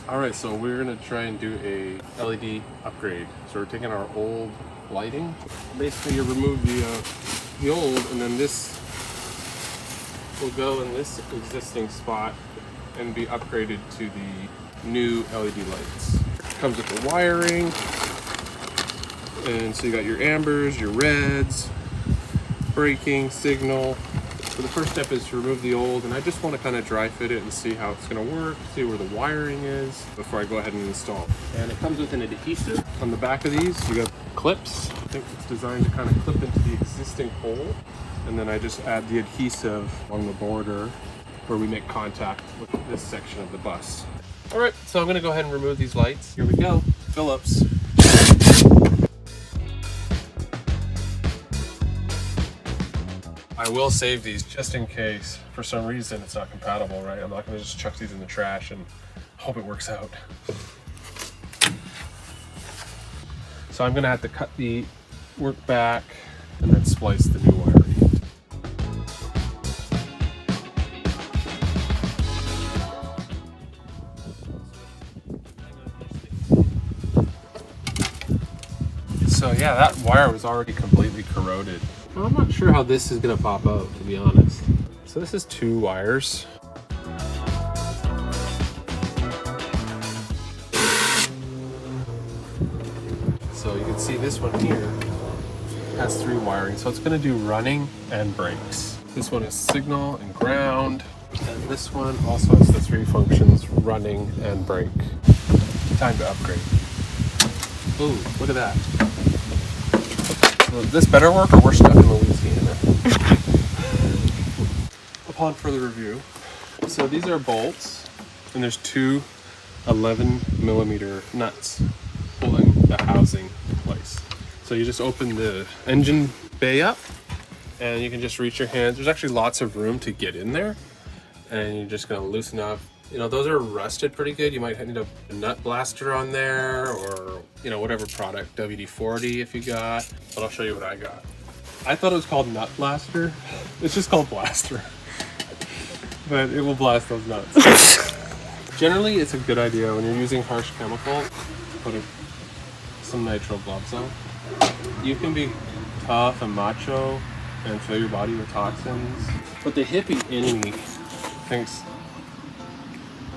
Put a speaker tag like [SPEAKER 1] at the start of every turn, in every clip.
[SPEAKER 1] All right, so we're gonna try and do a LED upgrade. So we're taking our old lighting. Basically, you remove the old, and then this will go in this existing spot and be upgraded to the new LED lights. Comes with the wiring, and so you got your ambers, your reds, braking, signal. So the first step is to remove the old, and I just want to kind of dry fit it and see how it's going to work, see where the wiring is before I go ahead and install. And it comes with an adhesive. On the back of these, you got clips. I think it's designed to kind of clip into the existing hole. And then I just add the adhesive along the border where we make contact with this section of the bus. All right, so I'm going to go ahead and remove these lights. Here we go. Phillips. I will save these just in case for some reason it's not compatible, right? I'm not going to just chuck these in the trash and hope it works out. So I'm going to have to cut the work back and then splice the new wiring. So yeah, that wire was already completely corroded. I'm not sure how this is gonna pop out, to be honest. So this is 2 wires. So you can see this one here has 3 wiring. So it's gonna do running and brakes. This one is signal and ground. And this one also has the 3 functions, running and brake. Time to upgrade. Ooh, look at that. Does this better work, or we're stuck in Louisiana? Upon further review, so these are bolts, and there's 2 11mm nuts holding the housing in place. So you just open the engine bay up, and you can just reach your hands. There's actually lots of room to get in there, and you're just gonna loosen up. You know, those are rusted pretty good. You might need a nut blaster on there, or, you know, whatever product, WD-40 if you got, but I'll show you what I got. I thought it was called nut blaster. It's just called blaster, but it will blast those nuts. Generally, it's a good idea when you're using harsh chemicals, put some nitrile gloves on. You can be tough and macho and fill your body with toxins, but the hippie in me thinks,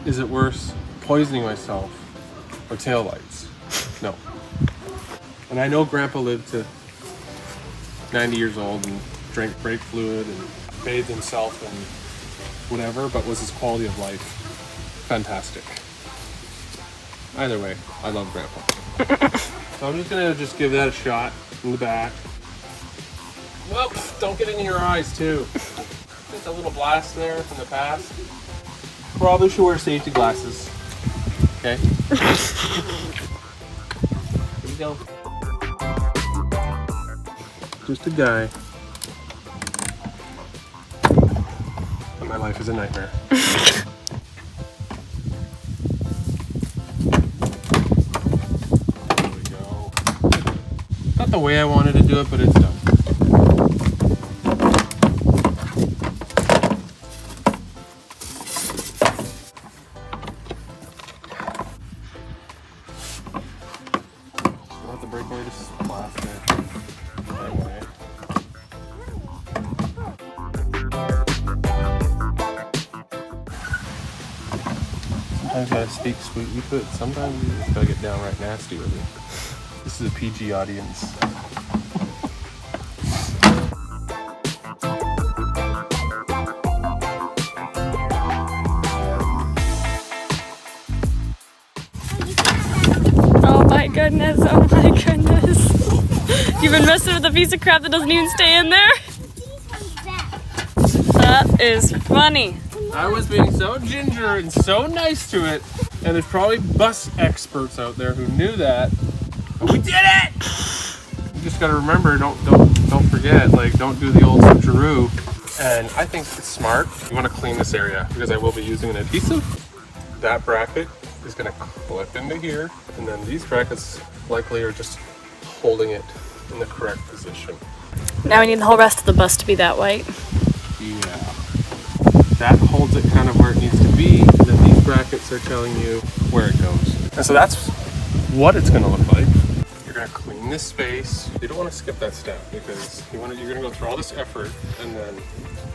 [SPEAKER 1] is it worse poisoning myself or taillights? No. And I know Grandpa lived to 90 years old and drank brake fluid and bathed himself and whatever, but was his quality of life fantastic? Either way, I love Grandpa. So I'm just gonna give that a shot in the back. Well, don't get it in your eyes too. Just a little blast there from the past. Probably should wear safety glasses. Okay. Here we go. Just a guy. But my life is a nightmare. There we go. Not the way I wanted to do it, but it's done. Sometimes you gotta speak sweetly to it. Sometimes you just gotta get downright nasty with it. This is a PG audience.
[SPEAKER 2] Oh my goodness, oh my goodness. You've been messing with a piece of crap that doesn't even stay in there? That is funny.
[SPEAKER 1] I was being so ginger and so nice to it, and there's probably bus experts out there who knew that, but we did it! You just gotta remember, don't forget, like, don't do the old switcheroo. And I think it's smart. You wanna clean this area because I will be using an adhesive. That bracket is gonna clip into here, and then these brackets likely are just holding it in the correct position.
[SPEAKER 2] Now we need the whole rest of the bus to be that white.
[SPEAKER 1] Yeah. That whole holds it kind of where it needs to be, and then these brackets are telling you where it goes. And so that's what it's going to look like. You're going to clean this space. You don't want to skip that step because you're going to go through all this effort, and then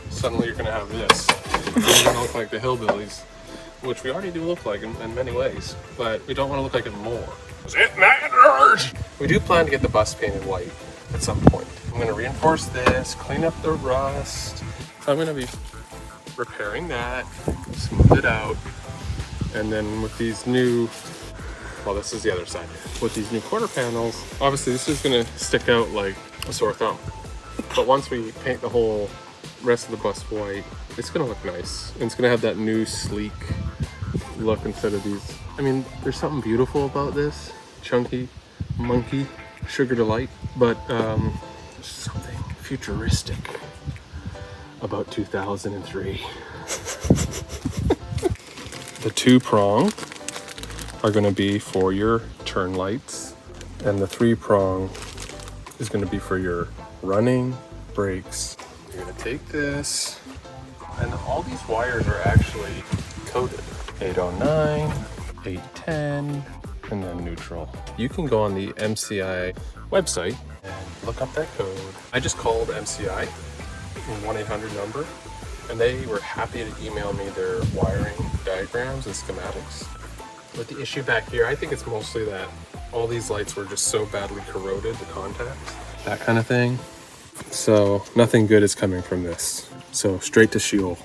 [SPEAKER 1] suddenly you're going to have this. You're going to look like the hillbillies, which we already do look like in many ways, but we don't want to look like it more. It matters! We do plan to get the bus painted white at some point. I'm going to reinforce this, clean up the rust. So I'm going to be repairing that, smooth it out, and then with these new, well, this is the other side. With these new quarter panels, obviously this is going to stick out like a sore thumb. But once we paint the whole rest of the bus white, it's going to look nice. And it's going to have that new sleek look instead of these. I mean, there's something beautiful about this. Chunky, monkey, sugar delight, but something futuristic about 2003. The 2-prong are going to be for your turn lights, and the 3-prong is going to be for your running, brakes. You're going to take this, and all these wires are actually coded. 809, 810, and then neutral. You can go on the MCI website and look up that code. I just called MCI, 1-800 number, and they were happy to email me their wiring diagrams and schematics. But the issue back here, I think it's mostly that all these lights were just so badly corroded, the contacts, that kind of thing. So nothing good is coming from this. So straight to Sheol.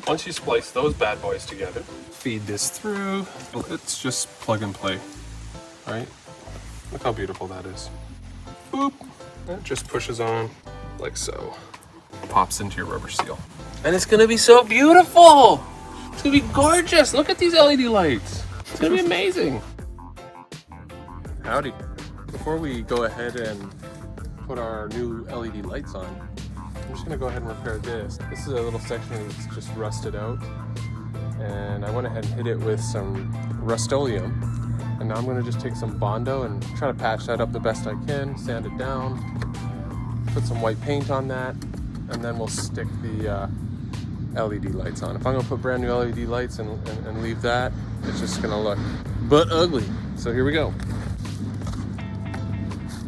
[SPEAKER 1] Once you splice those bad boys together, feed this through, it's just plug and play, right? Look how beautiful that is. Boop, and it just pushes on like so. Pops into your rubber seal. And it's gonna be so beautiful. It's gonna be gorgeous. Look at these LED lights. It's gonna be amazing. Howdy. Before we go ahead and put our new LED lights on, I'm just gonna go ahead and repair this. This is a little section that's just rusted out, and I went ahead and hit it with some Rust-Oleum, and now I'm gonna just take some Bondo and try to patch that up the best I can, sand it down, put some white paint on that, and then we'll stick the LED lights on. If I'm gonna put brand new LED lights and leave that, it's just gonna look but ugly. So here we go.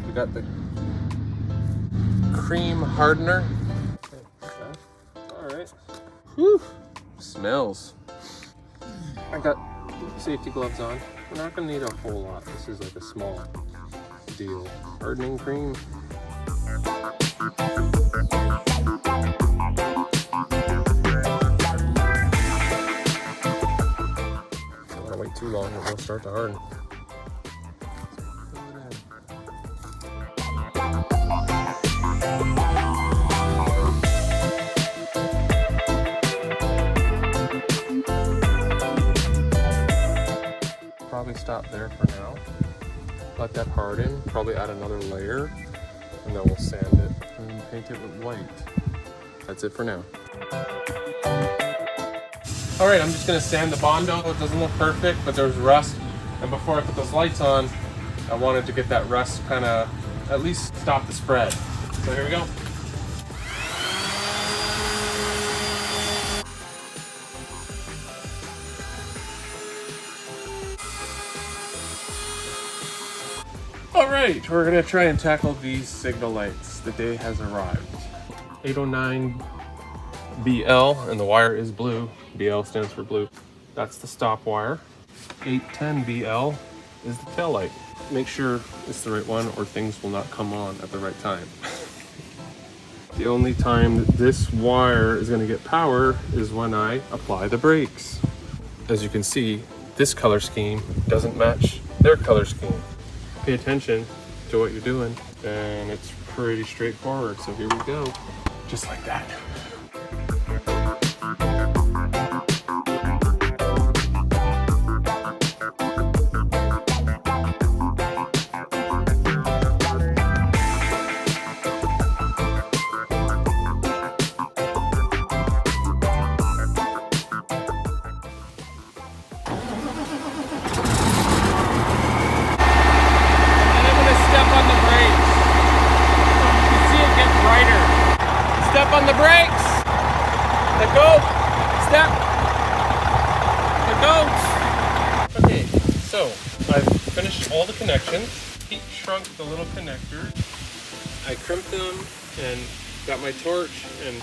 [SPEAKER 1] We got the cream hardener. All right. Whew. Smells. I got safety gloves on. We're not gonna need a whole lot. This is like a small deal. Hardening cream. Don't wanna wait too long, it will start to harden. Probably stop there for now. Let that harden, probably add another layer, and then we'll sand it and paint it with white. That's it for now. All right, I'm just gonna sand the Bondo. It doesn't look perfect, but there's rust. And before I put those lights on, I wanted to get that rust kind of at least stop the spread. So here we go. All right, we're gonna try and tackle these signal lights. The day has arrived. 809 BL, and the wire is blue. BL stands for blue. That's the stop wire. 810 BL is the tail light. Make sure it's the right one or things will not come on at the right time. The only time that this wire is gonna get power is when I apply the brakes. As you can see, this color scheme doesn't match their color scheme. Pay attention to what you're doing, and it's pretty straightforward. So here we go, just like that. On the brakes, let go, So I've finished all the connections, heat shrunk the little connectors. I crimped them and got my torch and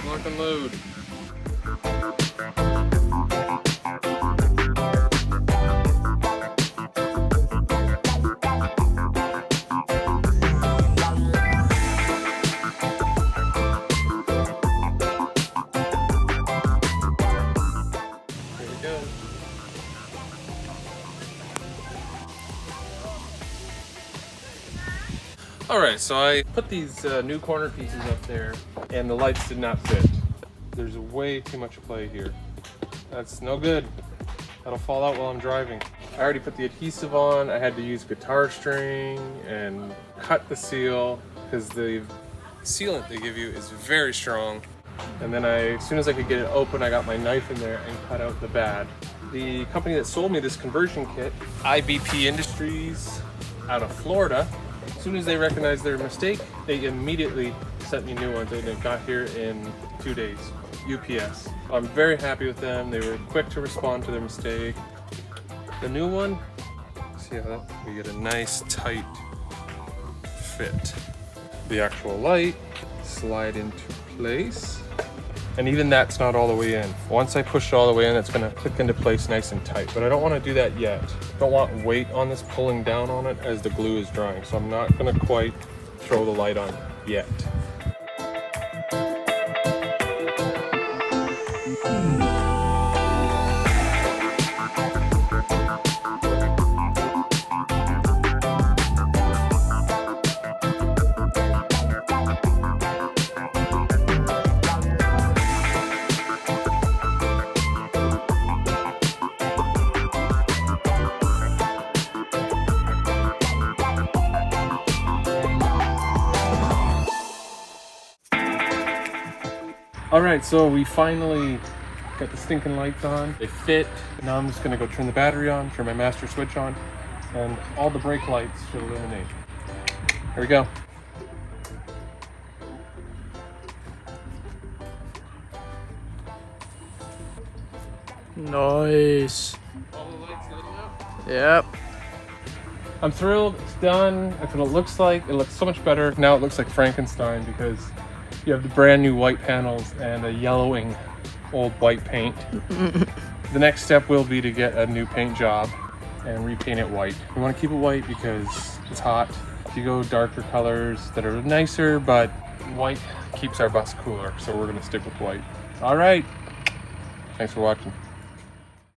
[SPEAKER 1] lock and load. Alright, so I put these new corner pieces up there and the lights did not fit. There's way too much play here. That's no good. That'll fall out while I'm driving. I already put the adhesive on. I had to use guitar string and cut the seal because the sealant they give you is very strong. And then as soon as I could get it open, I got my knife in there and cut out the bad. The company that sold me this conversion kit, IBP Industries out of Florida, as soon as they recognized their mistake, they immediately sent me new ones and it got here in 2 days, UPS. I'm very happy with them. They were quick to respond to their mistake. The new one, see how that, we get a nice tight fit. The actual light slide into place. And even that's not all the way in. Once I push it all the way in, it's gonna click into place nice and tight, but I don't wanna do that yet. Don't want weight on this pulling down on it as the glue is drying, so I'm not gonna quite throw the light on yet. All right, so we finally got the stinking lights on. They fit. Now I'm just gonna go turn the battery on, turn my master switch on, and all the brake lights should illuminate. Here we go.
[SPEAKER 2] Nice.
[SPEAKER 1] All the lights lighting up?
[SPEAKER 2] Yep.
[SPEAKER 1] I'm thrilled, it's done. That's what it looks like. It looks so much better. Now it looks like Frankenstein because you have the brand new white panels and a yellowing old white paint. The next step will be to get a new paint job and repaint it white. We want to keep it white because it's hot. If you go darker colors that are nicer, but white keeps our bus cooler, so we're going to stick with white. All right, thanks for watching.